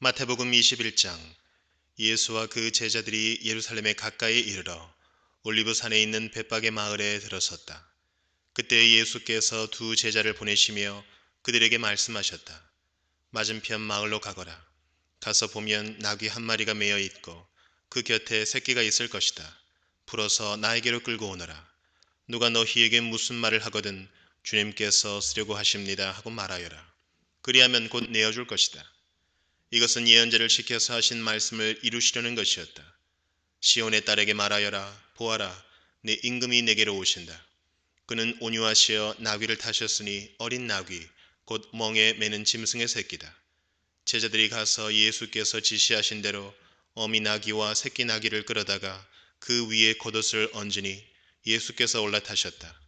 마태복음 21장. 예수와 그 제자들이 예루살렘에 가까이 이르러 올리브산에 있는 벳박의 마을에 들어섰다. 그때 예수께서 두 제자를 보내시며 그들에게 말씀하셨다. 맞은편 마을로 가거라. 가서 보면 나귀 한 마리가 매어 있고 그 곁에 새끼가 있을 것이다. 풀어서 나에게로 끌고 오너라. 누가 너희에게 무슨 말을 하거든 주님께서 쓰려고 하십니다 하고 말하여라. 그리하면 곧 내어줄 것이다. 이것은 예언자를 시켜서 하신 말씀을 이루시려는 것이었다. 시온의 딸에게 말하여라. 보아라, 내 임금이 내게로 오신다. 그는 온유하시어 나귀를 타셨으니 어린 나귀 곧 멍에 매는 짐승의 새끼다. 제자들이 가서 예수께서 지시하신 대로 어미 나귀와 새끼 나귀를 끌어다가 그 위에 겉옷을 얹으니 예수께서 올라타셨다.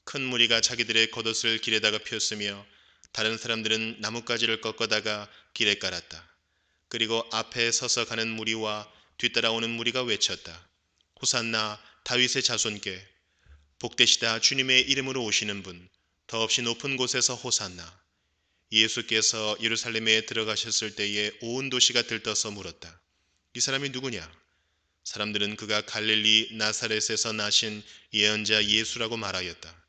큰 무리가 자기들의 겉옷을 길에다가 폈으며 다른 사람들은 나뭇가지를 꺾어다가 길에 깔았다. 그리고 앞에 서서 가는 무리와 뒤따라오는 무리가 외쳤다. 호산나 다윗의 자손께 복되시다 주님의 이름으로 오시는 분 더없이 높은 곳에서 호산나. 예수께서 예루살렘에 들어가셨을 때에 온 도시가 들떠서 물었다. 이 사람이 누구냐? 사람들은 그가 갈릴리 나사렛에서 나신 예언자 예수라고 말하였다.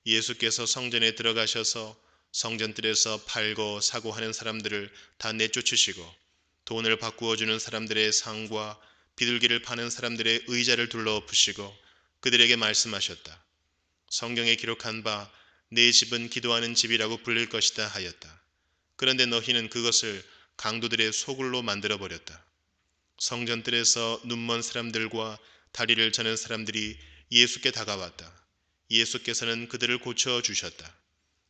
예수께서 성전에 들어가셔서 성전들에서 팔고 사고 하는 사람들을 다 내쫓으시고 돈을 바꾸어 주는 사람들의 상과 비둘기를 파는 사람들의 의자를 둘러엎으시고 그들에게 말씀하셨다. 성경에 기록한 바 내 집은 기도하는 집이라고 불릴 것이다 하였다. 그런데 너희는 그것을 강도들의 소굴로 만들어 버렸다. 성전들에서 눈먼 사람들과 다리를 저는 사람들이 예수께 다가왔다. 예수께서는 그들을 고쳐 주셨다.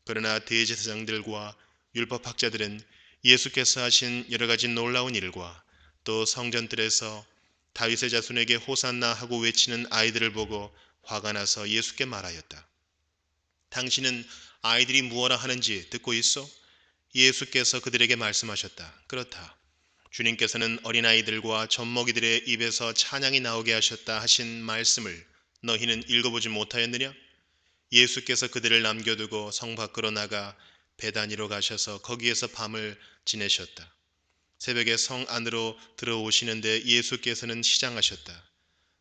그러나 대제사장들과 율법학자들은 예수께서 하신 여러 가지 놀라운 일과 또 성전들에서 다윗의 자손에게 호산나 하고 외치는 아이들을 보고 화가 나서 예수께 말하였다. 당신은 아이들이 무엇라 하는지 듣고 있소? 예수께서 그들에게 말씀하셨다. 그렇다. 주님께서는 어린아이들과 젖먹이들의 입에서 찬양이 나오게 하셨다 하신 말씀을 너희는 읽어보지 못하였느냐? 예수께서 그들을 남겨두고 성 밖으로 나가 베다니로 가셔서 거기에서 밤을 지내셨다. 새벽에 성 안으로 들어오시는데 예수께서는 시장하셨다.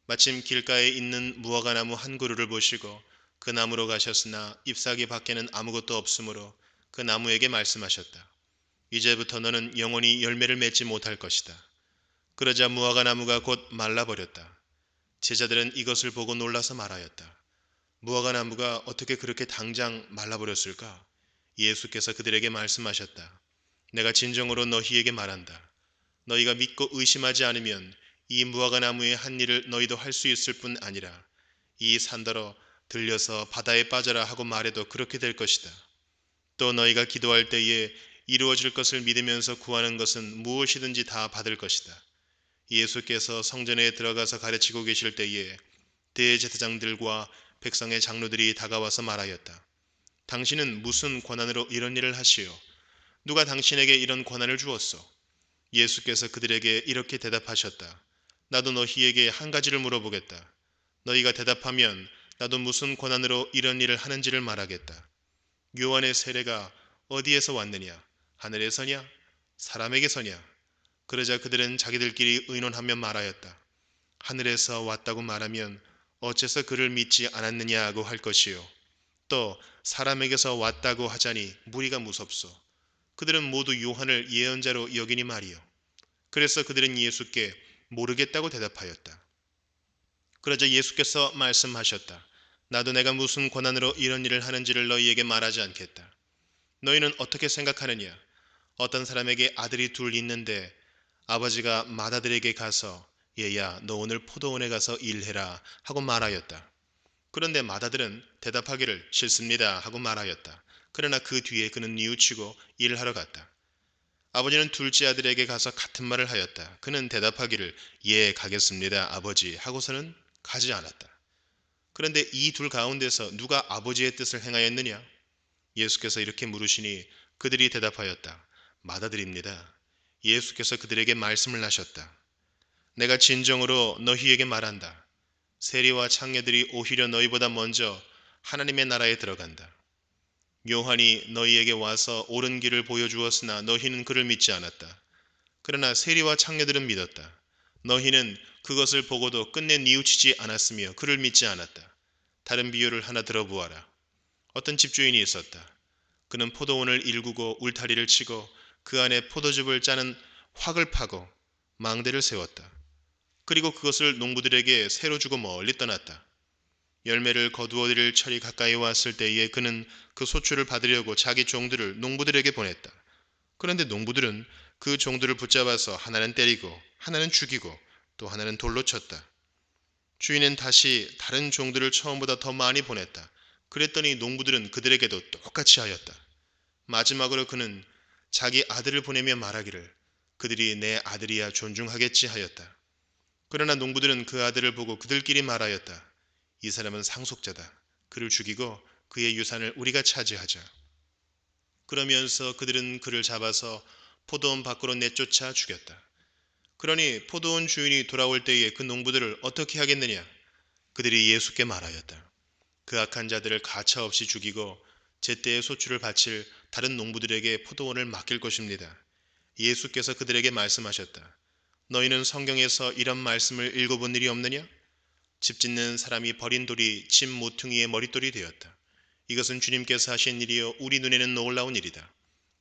마침 길가에 있는 무화과나무 한 그루를 보시고 그 나무로 가셨으나 잎사귀 밖에는 아무것도 없으므로 그 나무에게 말씀하셨다. 이제부터 너는 영원히 열매를 맺지 못할 것이다. 그러자 무화과나무가 곧 말라버렸다. 제자들은 이것을 보고 놀라서 말하였다. 무화과나무가 어떻게 그렇게 당장 말라버렸을까? 예수께서 그들에게 말씀하셨다. 내가 진정으로 너희에게 말한다. 너희가 믿고 의심하지 않으면 이 무화과나무의 한 일을 너희도 할 수 있을 뿐 아니라 이 산더러 들려서 바다에 빠져라 하고 말해도 그렇게 될 것이다. 또 너희가 기도할 때에 이루어질 것을 믿으면서 구하는 것은 무엇이든지 다 받을 것이다. 예수께서 성전에 들어가서 가르치고 계실 때에 대제사장들과 백성의 장로들이 다가와서 말하였다. 당신은 무슨 권한으로 이런 일을 하시오? 누가 당신에게 이런 권한을 주었소? 예수께서 그들에게 이렇게 대답하셨다. 나도 너희에게 한 가지를 물어보겠다. 너희가 대답하면 나도 무슨 권한으로 이런 일을 하는지를 말하겠다. 요한의 세례가 어디에서 왔느냐? 하늘에서냐? 사람에게서냐? 그러자 그들은 자기들끼리 의논하며 말하였다. 하늘에서 왔다고 말하면 어째서 그를 믿지 않았느냐고 할 것이요. 또 사람에게서 왔다고 하자니 무리가 무섭소. 그들은 모두 요한을 예언자로 여기니 말이요. 그래서 그들은 예수께 모르겠다고 대답하였다. 그러자 예수께서 말씀하셨다. 나도 내가 무슨 권한으로 이런 일을 하는지를 너희에게 말하지 않겠다. 너희는 어떻게 생각하느냐? 어떤 사람에게 아들이 둘 있는데 아버지가 맏아들에게 가서 얘야 너 오늘 포도원에 가서 일해라 하고 말하였다. 그런데 맏아들은 대답하기를 싫습니다 하고 말하였다. 그러나 그 뒤에 그는 뉘우치고 일하러 갔다. 아버지는 둘째 아들에게 가서 같은 말을 하였다. 그는 대답하기를 예 가겠습니다 아버지 하고서는 가지 않았다. 그런데 이 둘 가운데서 누가 아버지의 뜻을 행하였느냐? 예수께서 이렇게 물으시니 그들이 대답하였다. 맏아들입니다. 예수께서 그들에게 말씀을 하셨다. 내가 진정으로 너희에게 말한다. 세리와 창녀들이 오히려 너희보다 먼저 하나님의 나라에 들어간다. 요한이 너희에게 와서 옳은 길을 보여주었으나 너희는 그를 믿지 않았다. 그러나 세리와 창녀들은 믿었다. 너희는 그것을 보고도 끝내 뉘우치지 않았으며 그를 믿지 않았다. 다른 비유를 하나 들어보아라. 어떤 집주인이 있었다. 그는 포도원을 일구고 울타리를 치고 그 안에 포도즙을 짜는 확을 파고 망대를 세웠다. 그리고 그것을 농부들에게 새로 주고 멀리 떠났다. 열매를 거두어들일 철이 가까이 왔을 때에 그는 그 소출을 받으려고 자기 종들을 농부들에게 보냈다. 그런데 농부들은 그 종들을 붙잡아서 하나는 때리고 하나는 죽이고 또 하나는 돌로 쳤다. 주인은 다시 다른 종들을 처음보다 더 많이 보냈다. 그랬더니 농부들은 그들에게도 똑같이 하였다. 마지막으로 그는 자기 아들을 보내며 말하기를 그들이 내 아들이야 존중하겠지 하였다. 그러나 농부들은 그 아들을 보고 그들끼리 말하였다. 이 사람은 상속자다. 그를 죽이고 그의 유산을 우리가 차지하자. 그러면서 그들은 그를 잡아서 포도원 밖으로 내쫓아 죽였다. 그러니 포도원 주인이 돌아올 때에 그 농부들을 어떻게 하겠느냐? 그들이 예수께 말하였다. 그 악한 자들을 가차없이 죽이고 제때의 소출을 바칠 다른 농부들에게 포도원을 맡길 것입니다. 예수께서 그들에게 말씀하셨다. 너희는 성경에서 이런 말씀을 읽어본 일이 없느냐? 집 짓는 사람이 버린 돌이 집 모퉁이의 머릿돌이 되었다. 이것은 주님께서 하신 일이요 우리 눈에는 놀라운 일이다.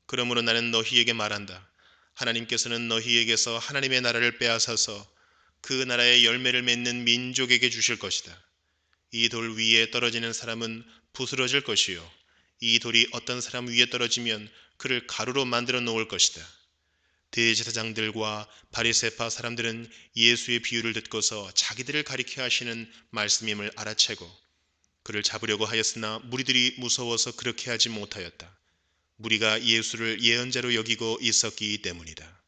그러므로 나는 너희에게 말한다. 하나님께서는 너희에게서 하나님의 나라를 빼앗아서 그 나라의 열매를 맺는 민족에게 주실 것이다. 이 돌 위에 떨어지는 사람은 부스러질 것이요 이 돌이 어떤 사람 위에 떨어지면 그를 가루로 만들어 놓을 것이다. 대제사장들과 바리새파 사람들은 예수의 비유를 듣고서 자기들을 가리켜 하시는 말씀임을 알아채고 그를 잡으려고 하였으나 무리들이 무서워서 그렇게 하지 못하였다. 무리가 예수를 예언자로 여기고 있었기 때문이다.